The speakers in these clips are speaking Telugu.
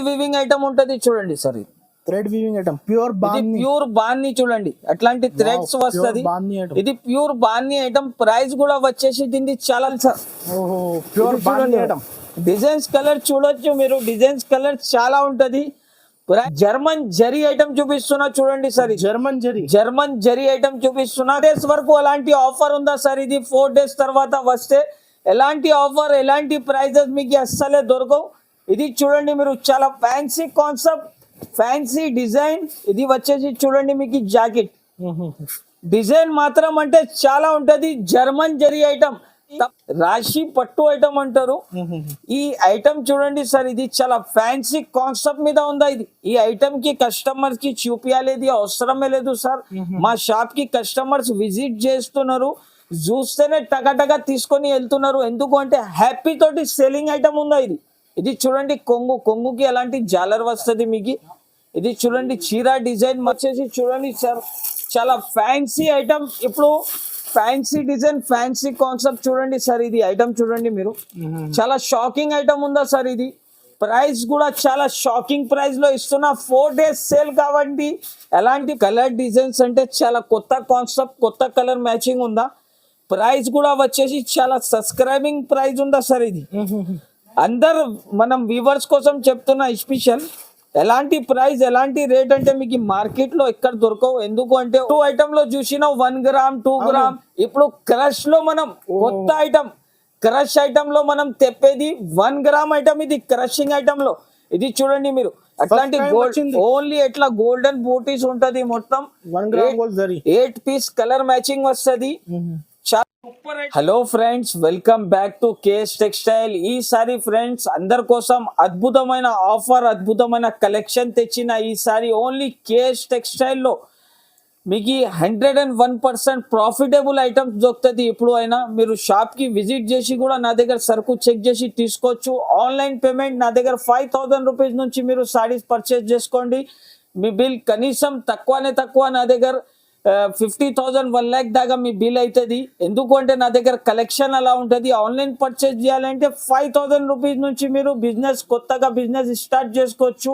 థ్రెడ్ వివింగ్ ఐటమ్ ఉంటది చూడండి సార్. ఇది thread weaving item pure bandhani, pure బాన్ని చూడండి, అట్లాంటి థ్రెడ్స్ వస్తది. ఇది ప్యూర్ బాన్ని ఐటమ్. ప్రైస్ కూడా వచ్చేసి దీన్ని చాలా సార్. ఓహో pure bandhani item. Designs colour చూడొచ్చు మీరు, డిజైన్స్ కలర్ చాలా ఉంటది. జర్మన్ జరీ ఐటమ్ చూపిస్తున్నా చూడండి సార్. జర్మన్ జరీ ఐటమ్ చూపిస్తున్నా. డేస్ వరకు అలాంటి ఆఫర్ ఉందా సార్? ఇది 4 days తర్వాత వస్తే ఎలాంటి ఆఫర్, ఎలాంటి ప్రైజెస్ మీకు అస్సలే దొరకవు. ఇది చూడండి మీరు, చాలా ఫ్యాన్సీ కాన్సెప్ట్, ఫ్యాన్సీ డిజైన్. ఇది వచ్చేసి చూడండి మీకు జాకెట్ డిజైన్ మాత్రం అంటే చాలా ఉంటది. జర్మన్ జరీ ఐటమ్, రాశి పట్టు ఐటమ్ అంటారు. ఈ ఐటమ్ చూడండి సార్, ఇది చాలా ఫ్యాన్సీ కాన్సెప్ట్ మీద ఉందా. ఇది ఈ ఐటమ్ కి కస్టమర్స్ కి చూపించాలి అవసరమే లేదు సార్. మా షాప్ కి కస్టమర్స్ విజిట్ చేస్తున్నారు, చూస్తేనే టగటగా తీసుకొని వెళ్తున్నారు. ఎందుకు అంటే హ్యాపీ తోటి సెల్లింగ్ ఐటమ్ ఉందా. ఇది చూడండి కొంగుకి ఎలాంటి జాలర్ వస్తుంది మీకు. ఇది చూడండి చీర డిజైన్ వచ్చేసి చూడండి సార్, చాలా ఫ్యాన్సీ ఐటమ్. ఇప్పుడు ఫ్యాన్సీ డిజైన్, ఫ్యాన్సీ కాన్సెప్ట్ చూడండి సార్. ఇది ఐటమ్ చూడండి మీరు, చాలా షాకింగ్ ఐటమ్ ఉందా సార్. ఇది ప్రైస్ కూడా చాలా షాకింగ్ ప్రైస్ లో ఇస్తున్నా. 4 days సేల్ కాబట్టి ఎలాంటి కలర్ డిజైన్స్ అంటే చాలా కొత్త కాన్సెప్ట్, కొత్త కలర్ మ్యాచింగ్ ఉందా. ప్రైస్ కూడా వచ్చేసి చాలా సబ్స్క్రైబింగ్ ప్రైస్ ఉందా సార్. ఇది అందరు మనం వ్యూవర్స్ కోసం చెప్తున్నా స్పెషల్. ఎలాంటి ప్రైస్, ఎలాంటి రేట్ అంటే మీకు మార్కెట్ లో ఎక్కడ దొరకవు. ఎందుకు అంటే 2 ఐటమ్ లో చూసిన 1 gram 2 gram. ఇప్పుడు క్రష్ లో మనం కొత్త ఐటమ్, క్రష్ ఐటమ్ లో మనం తెప్పేది 1 gram ఐటమ్. ఇది క్రషింగ్ ఐటమ్ లో ఇది చూడండి మీరు, అట్లాంటి గోల్డ్ ఓన్లీ ఎట్లా గోల్డెన్ బూటీస్ ఉంటది. మొత్తం 8 piece కలర్ మ్యాచింగ్ వస్తుంది. Hello friends, welcome back to KS textile. ఈసారి ఫ్రెండ్స్ అందరి కోసం అద్భుతమైన ఆఫర్, అద్భుతమైన కలెక్షన్ తెచ్చిన. ఈసారి ఓన్లీ కేఎస్ టెక్స్టైల్ లో మీకు 101% ప్రాఫిటబుల్ ఐటమ్స్ దొరుకుతుంది. ఇప్పుడు అయినా మీరు షాప్ కి విజిట్ చేసి కూడా నా దగ్గర సరుకు చెక్ చేసి తీసుకోవచ్చు. ఆన్లైన్ పేమెంట్ నా దగ్గర 5000 రూపీస్ నుంచి మీరు సారీస్ పర్చేస్ చేసుకోండి. మీ బిల్ కనీసం తక్కువ నా దగ్గర 50,000 1 lakh దాకా మీ బిల్ అవుతుంది. ఎందుకు అంటే నా దగ్గర కలెక్షన్ అలా ఉంటుంది. ఆన్లైన్ పర్చేస్ చేయాలంటే 5000 రూపీస్ నుంచి మీరు కొత్తగా బిజినెస్ స్టార్ట్ చేసుకోవచ్చు.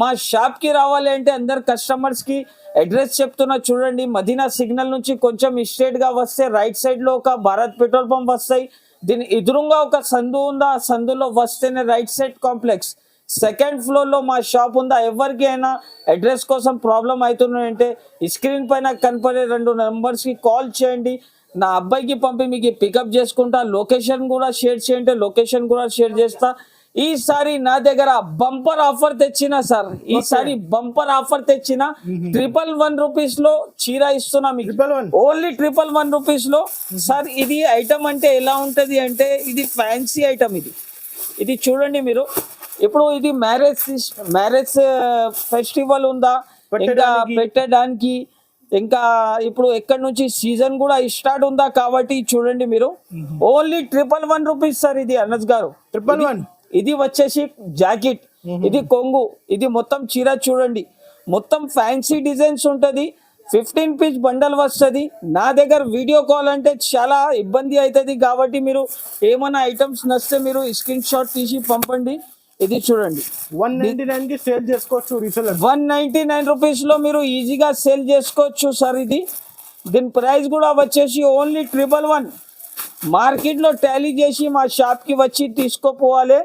మా షాప్ కి రావాలి అంటే అందరు కస్టమర్స్ కి అడ్రస్ చెప్తున్నా చూడండి. మదీనా సిగ్నల్ నుంచి కొంచెం స్ట్రేట్ గా వస్తే రైట్ సైడ్ లో ఒక భారత్ పెట్రోల్ పంప్ వస్తాయి. దీని ఎదురుగా ఒక సందు ఉందా, ఆ సందులో వస్తేనే right side complex 2nd floor లో మా షాప్ ఉందా. ఎవరికి అయినా అడ్రస్ కోసం ప్రాబ్లం అవుతున్నాయంటే స్క్రీన్ పైన కనపడే 2 numbers కి కాల్ చేయండి. నా అబ్బాయికి పంపి మీకు పికప్ చేసుకుంటా. లొకేషన్ కూడా షేర్ చేయండి, లొకేషన్ కూడా షేర్ చేస్తా. ఈసారి నా దగ్గర బంపర్ ఆఫర్ తెచ్చిన సార్. ఈసారి బంపర్ ఆఫర్ తెచ్చిన 111 రూపీస్ లో చీర ఇస్తున్నా మీకు. ఓన్లీ 111 రూపీస్ లో సార్. ఇది ఐటమ్ అంటే ఎలా ఉంటది అంటే ఇది ఫ్యాన్సీ ఐటమ్. ఇది చూడండి మీరు. ఇప్పుడు ఇది మ్యారేజ్ ఫెస్టివల్ ఉందా ఇంకా పెట్టడానికి, ఇంకా ఇప్పుడు ఎక్కడి నుంచి సీజన్ కూడా స్టార్ట్ ఉందా కాబట్టి చూడండి మీరు. Only 111 rupees sir. ఇది అనస్ గారు 111. ఇది వచ్చేసి జాకెట్, ఇది కొంగు, ఇది మొత్తం చీర చూడండి. మొత్తం ఫ్యాన్సీ డిజైన్స్ ఉంటది. 15 piece బండల్ వస్తుంది. నా దగ్గర వీడియో కాల్ అంటే చాలా ఇబ్బంది అవుతుంది కాబట్టి మీరు ఏమైనా ఐటమ్స్ నచ్చితే మీరు స్క్రీన్ షాట్ తీసి పంపండి. ఇది చూడండి 199 కి సేల్ చేసుకోవచ్చు. 199 రూపీస్ లో మీరు ఈజీగా సేల్ చేసుకోవచ్చు సార్. దీని ప్రైస్ కూడా వచ్చేసి ఓన్లీ 111. మార్కెట్ లో టాలీ చేసి మా షాప్ కి వచ్చి తీసుకోపోవాలి.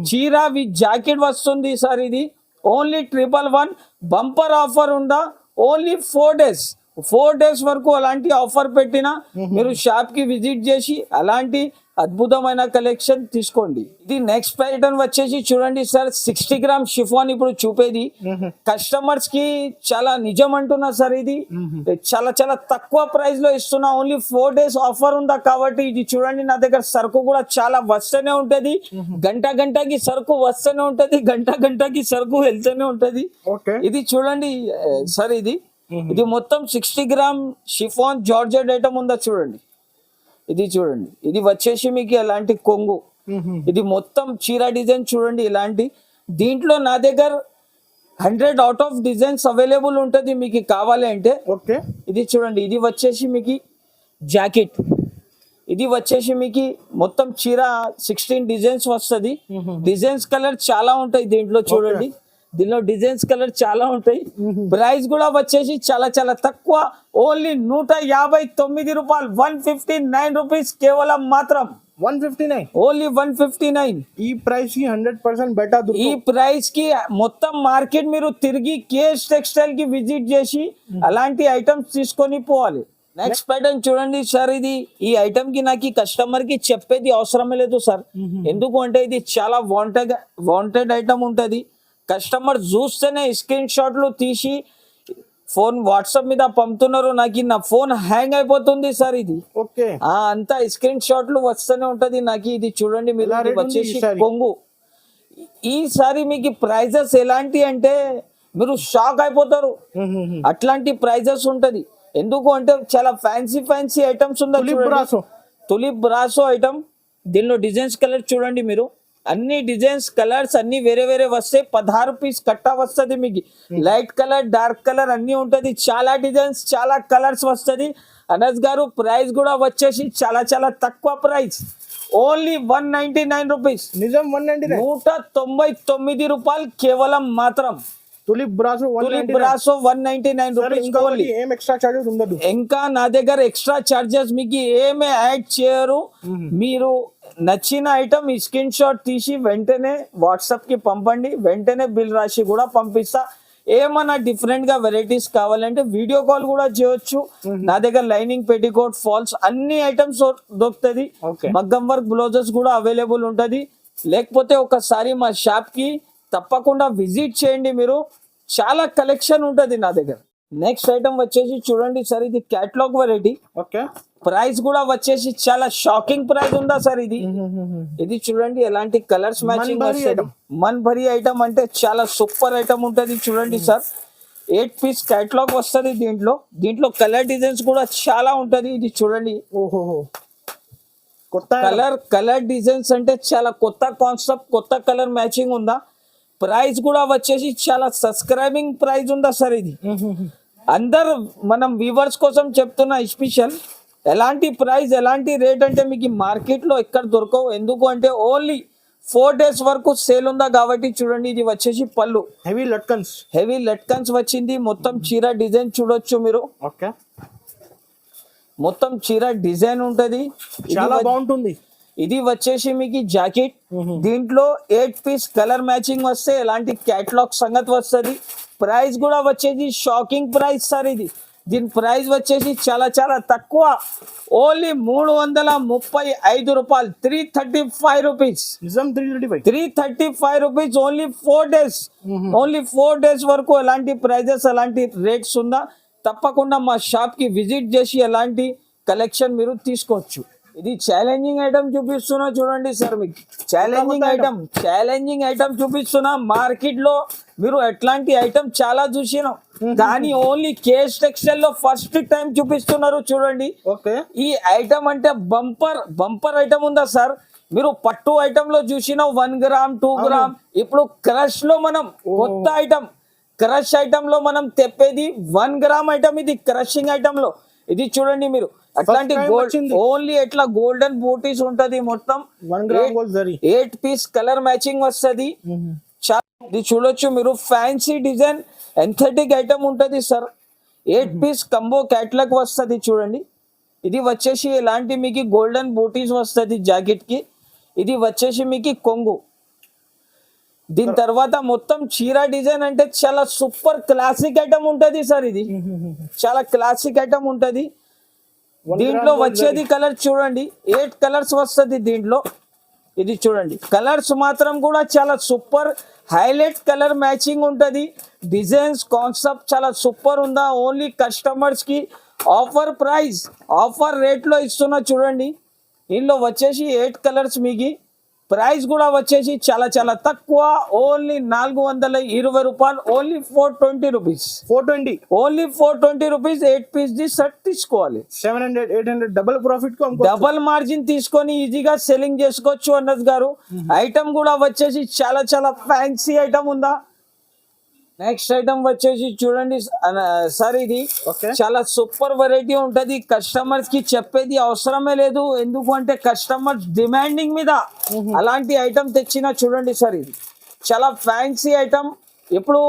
చీర విత్ జాకెట్ వస్తుంది సార్. ఇది ఓన్లీ 111. బంపర్ ఆఫర్ ఉందా. ఓన్లీ 4 days వరకు అలాంటి ఆఫర్ పెట్టినా మీరు షాప్ కి విజిట్ చేసి అలాంటి అద్భుతమైన కలెక్షన్ తీసుకోండి. ఇది నెక్స్ట్ ప్యాటర్న్ వచ్చేసి చూడండి సార్, 60 gram షిఫాన్. ఇప్పుడు చూపేది కస్టమర్స్ కి చాలా నిజం అంటున్నా సార్. ఇది చాలా చాలా తక్కువ ప్రైస్ లో ఇస్తున్నా. ఓన్లీ 4 days ఆఫర్ ఉందా కాబట్టి ఇది చూడండి. నా దగ్గర సరుకు కూడా చాలా వస్తూనే ఉంటది. గంటకి సరుకు వస్తూనే ఉంటది, గంటకి సరుకు వెళ్తూనే ఉంటది. ఇది చూడండి సార్. ఇది మొత్తం 60 gram షిఫాన్ జార్జెట్ ఐటమ్ ఉందా చూడండి. ఇది చూడండి. ఇది వచ్చేసి మీకు ఎలాంటి కొంగు. ఇది మొత్తం చీర డిజైన్ చూడండి ఇలాంటి. దీంట్లో నా దగ్గర 100 out of డిజైన్స్ అవైలబుల్ ఉంటుంది మీకు కావాలి అంటే. ఇది చూడండి. ఇది వచ్చేసి మీకు జాకెట్. ఇది వచ్చేసి మీకు మొత్తం చీర 16 డిజైన్స్ వస్తది. డిజైన్స్ కలర్ చాలా ఉంటాయి దీంట్లో చూడండి. దీనిలో డిజైన్స్ కలర్ చాలా ఉంటాయి. ప్రైస్ కూడా వచ్చేసి చాలా చాలా తక్కువ, ఓన్లీ 159 రూపాయలు, 159 రూపీస్ కేవలం మాత్రం 159. ఓన్లీ 159. ఈ ప్రైస్ కి 100% బెటర్. ఈ ప్రైస్ కి మొత్తం మార్కెట్ మీరు తిరిగి కేఎస్ టెక్స్టైల్ కి విజిట్ చేసి అలాంటి ఐటమ్స్ తీసుకొని పోవాలి. నెక్స్ట్ ప్యాటర్న్ చూడండి సార్, ఇది ఈ ఐటమ్ కి నాకు కస్టమర్ కి చెప్పేది అవసరమే లేదు సార్. ఎందుకు అంటే ఇది చాలా వాంటెడ్ ఐటమ్ ఉంటది. కస్టమర్ చూస్తేనే స్క్రీన్ షాట్లు తీసి ఫోన్ వాట్సాప్ మీద పంపుతున్నారు, నాకు నా ఫోన్ హ్యాంగ్ అయిపోతుంది సార్. ఇది ఓకే, అంతా స్క్రీన్ షాట్లు వస్తూనే ఉంటది నాకు. ఇది చూడండి మీరు, ఇది వచ్చేసి కొంగు. ఈసారి మీకు ప్రైజెస్ ఎలాంటి అంటే మీరు షాక్ అయిపోతారు, అట్లాంటి ప్రైజెస్ ఉంటది. ఎందుకు అంటే చాలా ఫ్యాన్సీ ఐటమ్స్ ఉందా. Tulip brasso item. దీనిలో డిజైన్స్ కలర్ చూడండి మీరు, అన్ని డిజైన్స్ కలర్స్ అన్ని వేరే వేరే వస్తాయి. 16 పీస్ కట్ట వస్తుంది మీకు. లైట్ కలర్, డార్క్ కలర్ అన్ని ఉంటది. చాలా డిజైన్స్, చాలా కలర్స్ వస్తది. అనస్ గారు ప్రైస్ కూడా వచ్చేసి చాలా చాలా తక్కువ ప్రైస్, ఓన్లీ 199 రూపీస్. నిజం 199, 199 రూపాయలు కేవలం మాత్రం. Tulip brasso 199 rupees only. ఏం ఎక్స్ట్రా చార్జెస్ ఉండదు. ఇంకా నా దగ్గర ఎక్స్ట్రా చార్జెస్ మీకు ఏమే యాడ్ చేయరు. మీరు నచ్చిన ఐటమ్ ఈ స్క్రీన్ షాట్ తీసి వెంటనే వాట్సాప్ కి పంపండి, వెంటనే బిల్ రాసి కూడా పంపిస్తా. ఏమన్నా డిఫరెంట్ గా వెరైటీస్ కావాలంటే వీడియో కాల్ కూడా చేయొచ్చు. నా దగ్గర లైనింగ్, పెట్టికోట్, ఫాల్స్ అన్ని ఐటమ్స్ దొరుకుతుంది. మగ్గం వర్క్ బ్లౌజెస్ కూడా అవైలబుల్ ఉంటది. లేకపోతే ఒకసారి మా షాప్ కి తప్పకుండా విజిట్ చేయండి మీరు, చాలా కలెక్షన్ ఉంటది నా దగ్గర. నెక్స్ట్ ఐటమ్ వచ్చేసి చూడండి సార్, ఇది క్యాటలాగ్ వెరైటీ. ఓకే, ప్రైస్ కూడా వచ్చేసి చాలా షాకింగ్ ప్రైస్ ఉందా సార్. ఇది చూడండి ఎలాంటి కలర్స్ మ్యాచింగ్ వస్తుంది. మన్ భరి ఐటమ్ అంటే చాలా సూపర్ ఐటమ్ ఉంటది. చూడండి సార్, 8 పీస్ క్యాటలాగ్ వస్తుంది దీంట్లో కలర్ డిజైన్స్ కూడా చాలా ఉంటది. ఇది చూడండి, కొత్త కలర్ డిజైన్స్ అంటే చాలా కొత్త కాన్సెప్ట్, కొత్త కలర్ మ్యాచింగ్ ఉందా. ప్రైస్ కూడా వచ్చేసి చాలా సబ్స్క్రైబింగ్ ప్రైస్ ఉందా సార్. ఇది అందరు మనం వ్యూవర్స్ కోసం చెప్తున్నా స్పెషల్. ఎలాంటి ప్రైస్, ఎలాంటి రేట్ అంటే మీకు మార్కెట్ లో ఎక్కడ దొరకవు. ఎందుకు అంటే ఓన్లీ 4 days వరకు సేల్ ఉందా కాబట్టి. చూడండి, ఇది వచ్చేసి పళ్ళు, హెవీ లట్కన్స్ వచ్చింది. మొత్తం చీర డిజైన్ చూడొచ్చు మీరు. ఓకే, మొత్తం చీర డిజైన్ ఉంటది, చాలా బాగుంటుంది. ఇది వచ్చేసి మీకు జాకెట్. దీంట్లో 8 పీస్ కలర్ మ్యాచింగ్ వస్తే ఎలాంటి క్యాటలాగ్ సంగతి వస్తుంది. ప్రైస్ కూడా వచ్చేసి షాకింగ్ ప్రైస్ సార్. దీని ప్రైస్ వచ్చేసి చాలా చాలా తక్కువ, ఓన్లీ 335 రూపాయలు, 335 rupees. 335 rupees only 4 days. Only 4 days వరకు ఎలాంటి ప్రైజెస్, ఎలాంటి రేట్స్ ఉందా. తప్పకుండా మా షాప్ కి విజిట్ చేసి ఎలాంటి కలెక్షన్ మీరు తీసుకోవచ్చు. ఇది ఛాలెంజింగ్ ఐటమ్ చూపిస్తున్నా చూడండి సార్, మీకు ఛాలెంజింగ్ ఐటమ్ చూపిస్తున్నా. మార్కెట్ లో మీరు ఎట్లాంటి ఐటమ్ చాలా చూసినాం, కానీ ఓన్లీ కేఎస్ టెక్స్టైల్ లో ఫస్ట్ టైం చూపిస్తున్నారు చూడండి. ఈ ఐటమ్ అంటే బంపర్ ఐటమ్ ఉందా సార్. మీరు పట్టు ఐటమ్ లో చూసిన 1 గ్రామ్ 2 గ్రామ్, ఇప్పుడు క్రష్ లో మనం కొత్త ఐటమ్, క్రష్ ఐటమ్ లో మనం తెప్పేది 1 గ్రామ్ ఐటమ్. ఇది క్రషింగ్ ఐటమ్ లో. ఇది చూడండి మీరు, అట్లాంటి ఓన్లీ ఎట్లా గోల్డెన్ బూటీస్ ఉంటది. మొత్తం 8 పీస్ కలర్ మ్యాచింగ్ వస్తుంది. ఇది చూడొచ్చు మీరు, ఫ్యాన్సీ డిజైన్ ఎంథెటిక్ ఐటమ్ ఉంటది సార్. 8 పీస్ కంబో క్యాటలాగ్ వస్తుంది చూడండి. ఇది వచ్చేసి ఎలాంటి మీకు గోల్డెన్ బూటీస్ వస్తుంది జాకెట్ కి. ఇది వచ్చేసి మీకు కొంగు. దీని తర్వాత మొత్తం చీర డిజైన్ అంటే చాలా సూపర్ క్లాసిక్ ఐటమ్ ఉంటది సార్. ఇది చాలా క్లాసిక్ ఐటమ్ ఉంటది. దీంట్లో వచ్చేది కలర్ చూడండి, 8 కలర్స్ వస్తుంది దీంట్లో. ఇది చూడండి, కలర్స్ మాత్రం కూడా చాలా సూపర్ హైలైట్ కలర్ మ్యాచింగ్ ఉంటది. డిజైన్స్ కాన్సెప్ట్ చాలా సూపర్ ఉందా. ఓన్లీ కస్టమర్స్ కి ఆఫర్ ప్రైస్, ఆఫర్ రేట్ లో ఇస్తున్నా చూడండి. దీనిలో వచ్చేసి 8 కలర్స్ మీకు. ప్రైస్ కూడా వచ్చేసి చాలా చాలా తక్కువ, ఓన్లీ 420 రూపాయలు, only 420 rupees. Only 420 rupees 8 piece the set తీసుకోవాలి. 700-800 డబుల్ ప్రాఫిట్, డబల్ మార్జిన్ తీసుకొని ఈజీగా సెల్లింగ్ చేసుకోవచ్చు అనస్ గారు. ఐటమ్ కూడా వచ్చేసి చాలా చాలా ఫ్యాన్సీ ఐటమ్ ఉందా. నెక్స్ట్ ఐటమ్ వచ్చేసి చూడండి సార్, ఇది ఓకే చాలా సూపర్ వెరైటీ ఉంటది. కస్టమర్స్ కి చెప్పేది అవసరమే లేదు, ఎందుకు అంటే కస్టమర్స్ డిమాండింగ్ మీద అలాంటి ఐటమ్ తెచ్చిన చూడండి సార్. ఇది చాలా ఫ్యాన్సీ ఐటమ్. ఇప్పుడు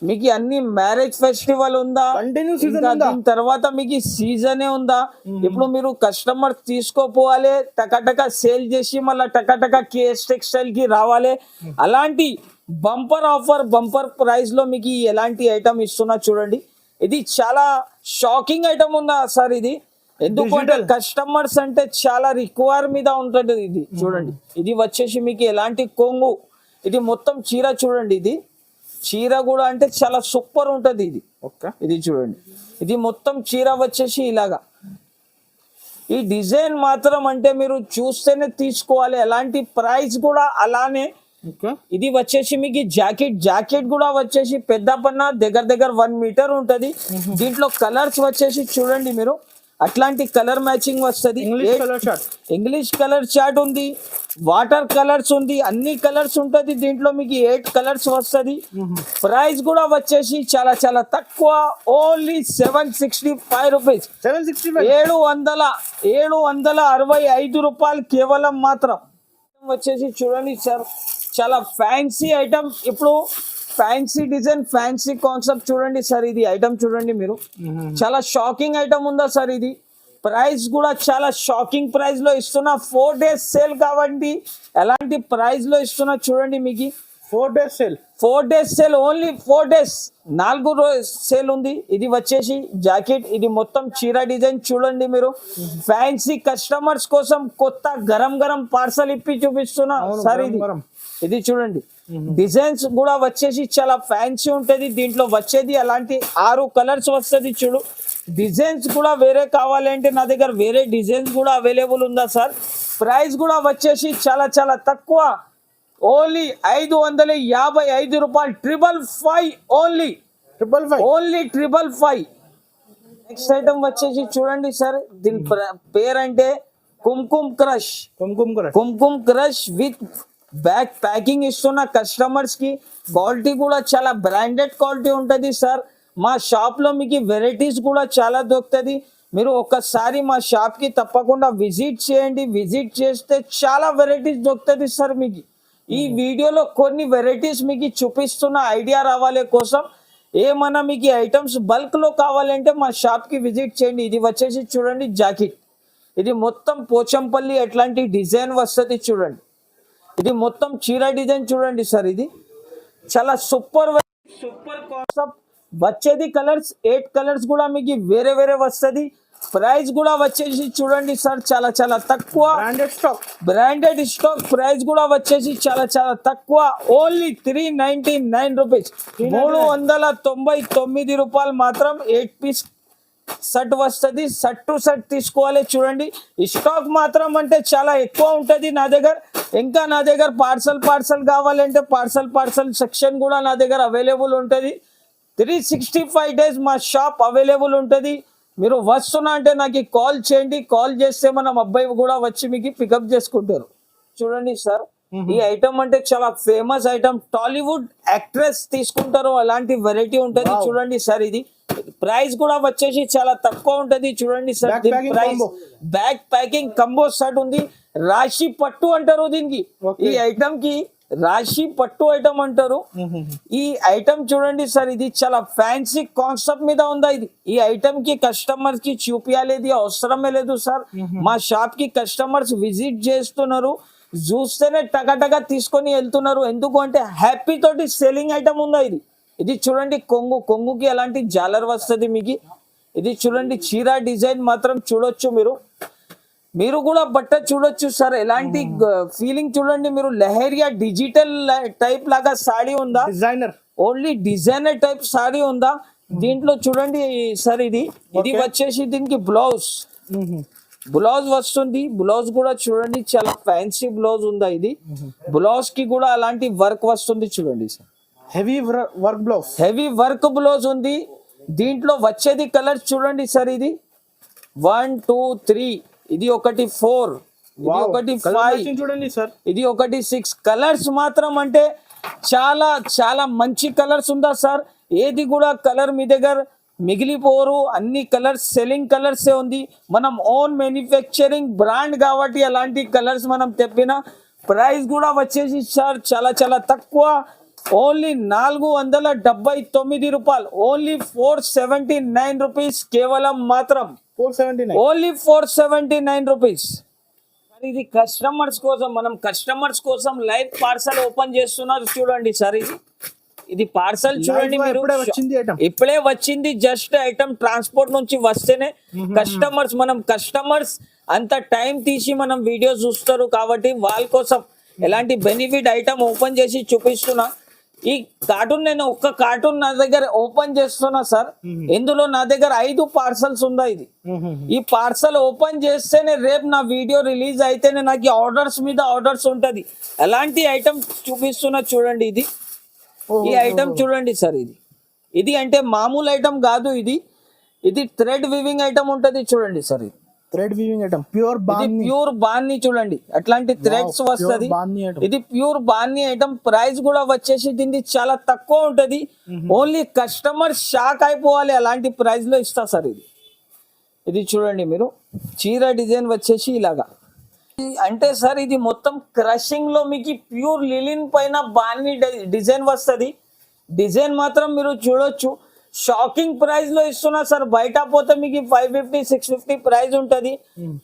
మీకు అన్ని మ్యారేజ్ ఫెస్టివల్ ఉందా, కంటిన్యూ సీజన్ ఇంకా ఉందా? దీని తర్వాత మీకు సీజనే ఉందా, ఇప్పుడు మీరు కస్టమర్ తీసుకోపోవాలి, టకటక సేల్ చేసి మళ్ళీ టకటక కేఎస్ టెక్స్టైల్ కి రావాలి. అలాంటి బంపర్ ఆఫర్, బంపర్ ప్రైస్ లో మీకు ఎలాంటి ఐటమ్ ఇస్తున్నా చూడండి. ఇది చాలా షాకింగ్ ఐటమ్ ఉందా సార్ ఇది, ఎందుకంటే కస్టమర్స్ అంటే చాలా రిక్వైర్ మీద ఉంటుంది. ఇది చూడండి, ఇది వచ్చేసి మీకు ఎలాంటి కొంగు, ఇది మొత్తం చీర చూడండి. ఇది చీర కూడా అంటే చాలా సూపర్ ఉంటది. ఇది ఓకే ఇది చూడండి, ఇది మొత్తం చీర వచ్చేసి ఇలాగా. ఈ డిజైన్ మాత్రం అంటే మీరు చూస్తేనే తీసుకోవాలి, ఎలాంటి ప్రైస్ కూడా అలానే. ఓకే ఇది వచ్చేసి మీకు జాకెట్ కూడా వచ్చేసి పెద్ద పన్న దగ్గర 1 మీటర్ ఉంటది. దీంట్లో కలర్స్ వచ్చేసి చూడండి మీరు, అట్లాంటి కలర్ మ్యాచింగ్ వస్తుంది. English colour short, English colour chart ఉంది, వాటర్ కలర్స్ ఉంది, అన్ని కలర్స్ ఉంటది. దీంట్లో మీకు 8 కలర్స్ వస్తుంది. ప్రైస్ కూడా వచ్చేసి చాలా చాలా తక్కువ, ఓన్లీ 765 రూపీస్, 765 రూపాయలు కేవలం మాత్రం. వచ్చేసి చూడండి సార్, చాలా ఫ్యాన్సీ ఐటమ్. ఇప్పుడు ఫ్యాన్సీ డిజైన్, ఫ్యాన్సీ కాన్సెప్ట్ చూడండి సార్. ఇది ఐటమ్ చూడండి మీరు, చాలా షాకింగ్ ఐటమ్ ఉందా సార్. ఇది ప్రైస్ కూడా చాలా షాకింగ్ ప్రైస్ లో ఇస్తున్నా. 4 days సేల్ కాబట్టి ఎలాంటి ప్రైస్ లో ఇస్తున్నా చూడండి. మీకు 4 days sale, 4 days sale, only 4 days, 4 రోజు సేల్ ఉంది. ఇది వచ్చేసి జాకెట్, ఇది మొత్తం చీర డిజైన్ చూడండి మీరు. ఫ్యాన్సీ కస్టమర్స్ కోసం కొత్త గరం పార్సల్ ఇప్పి చూపిస్తున్నా సార్. ఇది చూడండి, డిజైన్స్ కూడా వచ్చేసి చాలా ఫ్యాన్సీ ఉంటది. దీంట్లో వచ్చేది అలాంటి 6 కలర్స్ వస్తుంది చూడు. డిజైన్స్ కూడా వేరే కావాలంటే నా దగ్గర వేరే డిజైన్స్ కూడా అవైలబుల్ ఉందా సార్. ప్రైస్ కూడా వచ్చేసి చాలా చాలా తక్కువ, ఓన్లీ 555 రూపాయలు, 555, ఓన్లీ 555. నెక్స్ట్ ఐటమ్ వచ్చేసి చూడండి సార్, దీని పేరంటే kumkum crush with back packing ఇస్తున్న కస్టమర్స్ కి. క్వాలిటీ కూడా చాలా బ్రాండెడ్ క్వాలిటీ ఉంటది సార్. మా షాప్ లో మీకు వెరైటీస్ కూడా చాలా దొరుకుతుంది. మీరు ఒక్కసారి మా షాప్ కి తప్పకుండా విజిట్ చేయండి. విజిట్ చేస్తే చాలా వెరైటీస్ దొరుకుతుంది సార్. మీకు ఈ వీడియోలో కొన్ని వెరైటీస్ మీకు చూపిస్తున్న ఐడియా రావాలి కోసం. ఏమన్నా మీకు ఐటమ్స్ బల్క్ లో కావాలంటే మా షాప్ కి విజిట్ చేయండి. ఇది వచ్చేసి చూడండి జాకెట్, ఇది మొత్తం పోచంపల్లి ఎట్లాంటి డిజైన్ వస్తుంది చూడండి. ఇది మొత్తం చీర డిజైన్ చూడండి సార్. ఇది చాలా సూపర్ కాన్సెప్ట్. వచ్చేది కలర్స్ 8 కలర్స్ కూడా మీకు వేరే వస్తుంది. ప్రైస్ కూడా వచ్చేసి చూడండి సార్, చాలా చాలా తక్కువ, బ్రాండెడ్ స్టాక్. ప్రైస్ కూడా వచ్చేసి చాలా చాలా తక్కువ, ఓన్లీ 399 రూపీస్, 399 రూపాయలు మాత్రం. 8 పీస్ సెట్ వస్తుంది. సెట్ టు సెట్ తీసుకోవాలి చూడండి. స్టాక్ మాత్రం అంటే చాలా ఎక్కువ ఉంటుంది నా దగ్గర. ఇంకా నా దగ్గర పార్సల్ కావాలంటే పార్సల్ సెక్షన్ కూడా నా దగ్గర అవైలబుల్ ఉంటుంది. 365 days మా షాప్ అవైలబుల్ ఉంటుంది. మీరు వస్తున్నా అంటే నాకు కాల్ చేయండి. కాల్ చేస్తే మనం అబ్బాయి కూడా వచ్చి మీకు పికప్ చేసుకుంటారు. చూడండి సార్, ఈ ఐటమ్ అంటే చాలా ఫేమస్ ఐటమ్. టాలీవుడ్ యాక్ట్రెస్ తీసుకుంటారు అలాంటి వెరైటీ ఉంటది చూడండి సార్. ఇది ప్రైస్ కూడా వచ్చేసి చాలా తక్కువ ఉంటది చూడండి సార్. దీని price back packing combo set ఉంది. రాశి పట్టు అంటారు దీనికి. ఈ ఐటమ్ కి రాశి పట్టు ఐటమ్ అంటారు. ఈ ఐటమ్ చూడండి సార్, ఇది చాలా ఫ్యాన్సీ కాన్సెప్ట్ మీద ఉందా. ఇది ఈ ఐటమ్ కి కస్టమర్స్ కి చూపించాలి అవసరమే లేదు సార్. మా షాప్ కి కస్టమర్స్ విజిట్ చేస్తున్నారు, చూస్తేనే టగటగా తీసుకొని వెళ్తున్నారు. ఎందుకు అంటే హ్యాపీ తోటి సెల్లింగ్ ఐటమ్ ఉందా. ఇది చూడండి కొంగుకి అలాంటి జాలర్ వస్తుంది మీకు. ఇది చూడండి చీర డిజైన్ మాత్రం చూడొచ్చు మీరు కూడా బట్ట చూడొచ్చు సార్. ఎలాంటి ఫీలింగ్ చూడండి మీరు. లెహరియా డిజిటల్ టైప్ లాగా సాడీ ఉందా, ఓన్లీ డిజైనర్ టైప్ సాడీ ఉందా. దీంట్లో చూడండి సార్, ఇది వచ్చేసి దీనికి బ్లౌజ్ వస్తుంది. బ్లౌజ్ కూడా చూడండి చాలా ఫ్యాన్సీ బ్లౌజ్ ఉందా. ఇది బ్లౌజ్ కి కూడా అలాంటి వర్క్ వస్తుంది చూడండి సార్. హెవీ వర్క్ బ్లౌజ్ ఉంది. దీంట్లో వచ్చేది కలర్ చూడండి సార్. ఇది 1 2 3, ఇది ఒకటి 4, ఇది ఒకటి 5, చూడండి సార్. ఇది ఒకటి 6 కలర్స్ మాత్రం అంటే చాలా చాలా మంచి కలర్స్ ఉందా సార్, ఏది కూడా కలర్ మీ దగ్గర మిగిలిపోరు, అన్ని కలర్స్ సెల్లింగ్ కలర్సే ఉంది. మనం ఓన్ మ్యానుఫ్యాక్చరింగ్ బ్రాండ్ కాబట్టి అలాంటి కలర్స్ మనం తెప్పిన. ప్రైస్ కూడా వచ్చేసి సార్ చాలా చాలా తక్కువ, ఓన్లీ 479 రూపాయలు, ఓన్లీ 479 రూపీస్, కేవలం మాత్రం 479. Only 479 rupees. ఇది కస్టమర్స్ కోసం, మనం కస్టమర్స్ కోసం లైవ్ పార్సల్ ఓపెన్ చేస్తున్నారు చూడండి సార్. ఇది పార్సల్ చూడండి Live గా మీరు, ఇప్పుడే వచ్చింది item. ఇప్పుడే వచ్చింది, జస్ట్ ఐటమ్ ట్రాన్స్పోర్ట్ నుంచి వస్తేనే కస్టమర్స్, మనం కస్టమర్స్ అంత టైం తీసి మనం వీడియో చూస్తారు కాబట్టి వాళ్ళ కోసం ఎలాంటి బెనిఫిట్ ఐటమ్ ఓపెన్ చేసి చూపిస్తున్నా. ఈ కార్టూన్ నేను ఒక్క కార్టూన్ నా దగ్గర ఓపెన్ చేస్తున్నా సార్, ఇందులో నా దగ్గర 5 పార్సల్స్ ఉన్నాయి. ఇది ఈ పార్సల్ ఓపెన్ చేస్తేనే రేపు నా వీడియో రిలీజ్ అయితేనే నాకు ఆర్డర్స్ మీద ఆర్డర్స్ ఉంటది. ఎలాంటి ఐటమ్ చూపిస్తున్నా చూడండి. ఈ ఐటమ్ చూడండి సార్, ఇది అంటే మామూలు ఐటమ్ కాదు, ఇది థ్రెడ్ వీవింగ్ ఐటమ్ ఉంటది చూడండి sir. Thread weaving item, pure ఇది బాంది. ప్యూర్ బాన్ని చూడండి, అట్లాంటి థ్రెడ్స్ వస్తది. బాంది item. ఇది ప్యూర్ బాన్ని ఐటమ్. ప్రైస్ కూడా వచ్చేసి దీన్ని చాలా తక్కువ ఉంటది, ఓన్లీ కస్టమర్ షాక్ అయిపోవాలి అలాంటి ప్రైస్ లో ఇస్తా సార్. ఇది చూడండి మీరు, చీర డిజైన్ వచ్చేసి ఇలాగా అంటే సార్, ఇది మొత్తం క్రషింగ్ లో మీకు ప్యూర్ లిలిన్ పైన బాన్ని డిజైన్ వస్తది. డిజైన్ మాత్రం మీరు చూడొచ్చు, షాకింగ్ ప్రైస్ లో ఇస్తున్నా సార్. బయట పోతే మీకు 550 650 ప్రైస్ ఉంటది,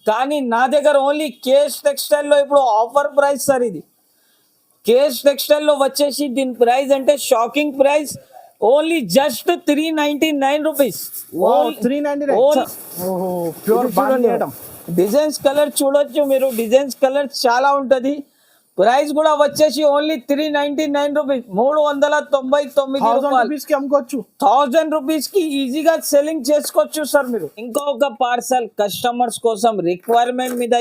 కానీ నా దగ్గర ఓన్లీ కేఎస్ టెక్స్టైల్ లో ఇప్పుడు ఆఫర్ ప్రైస్ సార్. ఇది కేఎస్ టెక్స్టైల్ లో వచ్చేసి దీని ప్రైస్ అంటే shocking price, only just 399 rupees. 399. ఓహో, ప్యూర్ బాంది ఐటమ్. డిజైన్స్ కలర్ చూడొచ్చు మీరు, డిజైన్స్ కలర్ చాలా ఉంటది. ప్రైస్ కూడా వచ్చేసి ఓన్లీ 399 రూపీస్, 399 రూపాయలు. రూపీస్ కి అమ్ముకోవచ్చు. 1000 రూపీస్ కి ఈజీగా సెల్లింగ్ చేసుకోవచ్చు సార్ మీరు. ఇంకొక పార్సల్ కస్టమర్స్ కోసం రిక్వైర్మెంట్ మీద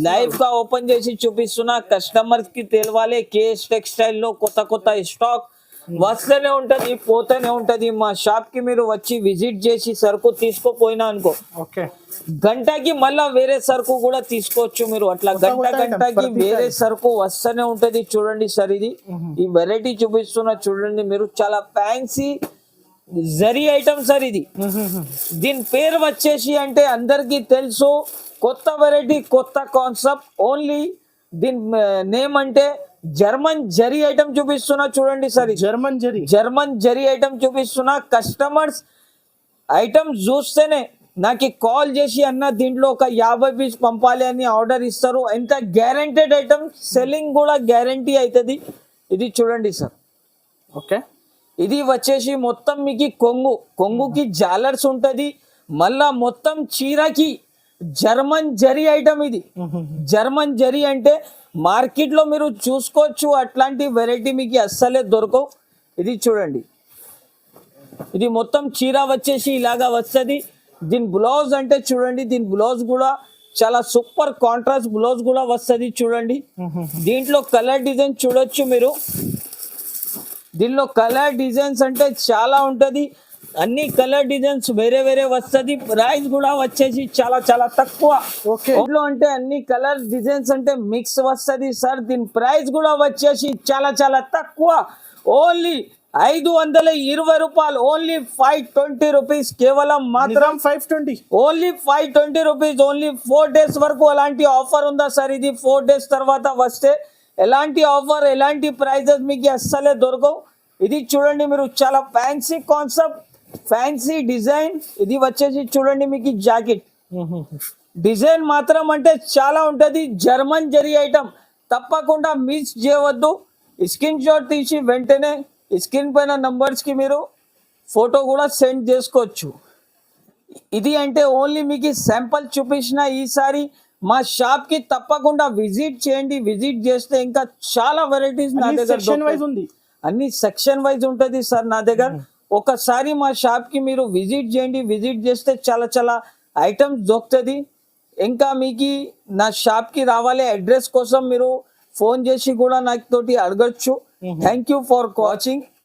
లైవ్ గా ఓపెన్ చేసి చూపిస్తున్నా. కస్టమర్స్ కి తెలవాలి, కేఎస్ టెక్స్టైల్ లో కొత్త కొత్త స్టాక్ వస్తూనే ఉంటది, పోతూనే ఉంటది. మా షాప్ కి మీరు వచ్చి విజిట్ చేసి సరుకు తీసుకోపోయినా అనుకో, ఓకే, గంటకి మళ్ళా వేరే సరుకు కూడా తీసుకోవచ్చు మీరు. అట్లా గంటకి వేరే సరుకు వస్తూనే ఉంటది. చూడండి సార్, ఈ వెరైటీ చూపిస్తున్నా చూడండి మీరు, చాలా ఫ్యాన్సీ జరీ ఐటమ్ సార్. దీని పేరు వచ్చేసి అంటే అందరికి తెలుసు, కొత్త వెరైటీ, కొత్త కాన్సెప్ట్. ఓన్లీ దీని నేమ్ అంటే జర్మన్ జరీ ఐటమ్ చూపిస్తున్నా చూడండి సార్. జర్మన్ జరీ ఐటమ్ చూపిస్తున్నా. కస్టమర్స్ ఐటమ్ చూస్తేనే నాకు కాల్ చేసి అన్న దీంట్లో ఒక 50 పీస్ పంపాలి అని ఆర్డర్ ఇస్తారు. ఎంత గ్యారెంటెడ్ ఐటమ్, సెల్లింగ్ కూడా గ్యారంటీ అవుతుంది. ఇది చూడండి సార్. ఓకే, ఇది వచ్చేసి మొత్తం మీకు కొంగుకి జాలర్స్ ఉంటది, మళ్ళా మొత్తం చీరకి జర్మన్ జరీ ఐటమ్. ఇది జర్మన్ జరీ అంటే మార్కెట్ లో మీరు చూసుకోవచ్చు, అట్లాంటి వెరైటీ మీకు అస్సలే దొరకవు. ఇది చూడండి, ఇది మొత్తం చీర వచ్చేసి ఇలాగా వస్తుంది. దీని బ్లౌజ్ అంటే చూడండి, దీని బ్లౌజ్ కూడా చాలా సూపర్ కాంట్రాస్ట్ బ్లౌజ్ కూడా వస్తుంది చూడండి. దీంట్లో కలర్ డిజైన్ చూడొచ్చు మీరు, దీనిలో కలర్ డిజైన్స్ అంటే చాలా ఉంటది, అన్ని కలర్ డిజైన్స్ వేరే వేరే వస్తుంది. ప్రైస్ కూడా వచ్చేసి చాలా చాలా తక్కువ. దీంట్లో అంటే అన్ని కలర్ డిజైన్స్ అంటే మిక్స్ వస్తుంది సార్. దీని ప్రైస్ కూడా వచ్చేసి చాలా చాలా తక్కువ, ఓన్లీ 520 రూపాయలు, ఓన్లీ 520 రూపీస్, కేవలం మాత్రం 520, ఓన్లీ 520 రూపీస్. ఓన్లీ 4 డేస్ వరకు అలాంటి ఆఫర్ ఉందా సార్. ఇది 4 డేస్ తర్వాత వస్తే ఎలాంటి ఆఫర్, ఎలాంటి ప్రైజెస్ మీకు అస్సలే దొరకవు. ఇది చూడండి మీరు, చాలా ఫ్యాన్సీ కాన్సెప్ట్, ఫ్యాన్సీ డిజైన్. ఇది వచ్చేసి చూడండి మీకు జాకెట్ డిజైన్ మాత్రం అంటే చాలా ఉంటది. జర్మన్ జరీ ఐటమ్, తప్పకుండా మిస్ చేయవద్దు. స్క్రీన్ షాట్ తీసి వెంటనే స్క్రీన్ పైన నంబర్స్ కి మీరు ఫోటో కూడా సెండ్ చేసుకోవచ్చు. ఇది అంటే ఓన్లీ మీకు శాంపుల్ చూపించిన. ఈసారి మా షాప్ కి తప్పకుండా విజిట్ చేయండి. విజిట్ చేస్తే ఇంకా చాలా వెరైటీస్ నా దగ్గర ఉంది, అన్ని సెక్షన్ వైజ్ ఉంటది సార్ నా దగ్గర. ఒకసారి మా షాప్ కి మీరు విజిట్ చేయండి. విజిట్ చేస్తే చాలా చాలా ఐటమ్స్ దొరుకుతుంది. ఇంకా మీకు నా షాప్ కి రావాలి అడ్రస్ కోసం మీరు ఫోన్ చేసి కూడా నాకు తోటి అడగచ్చు. Thank you for watching.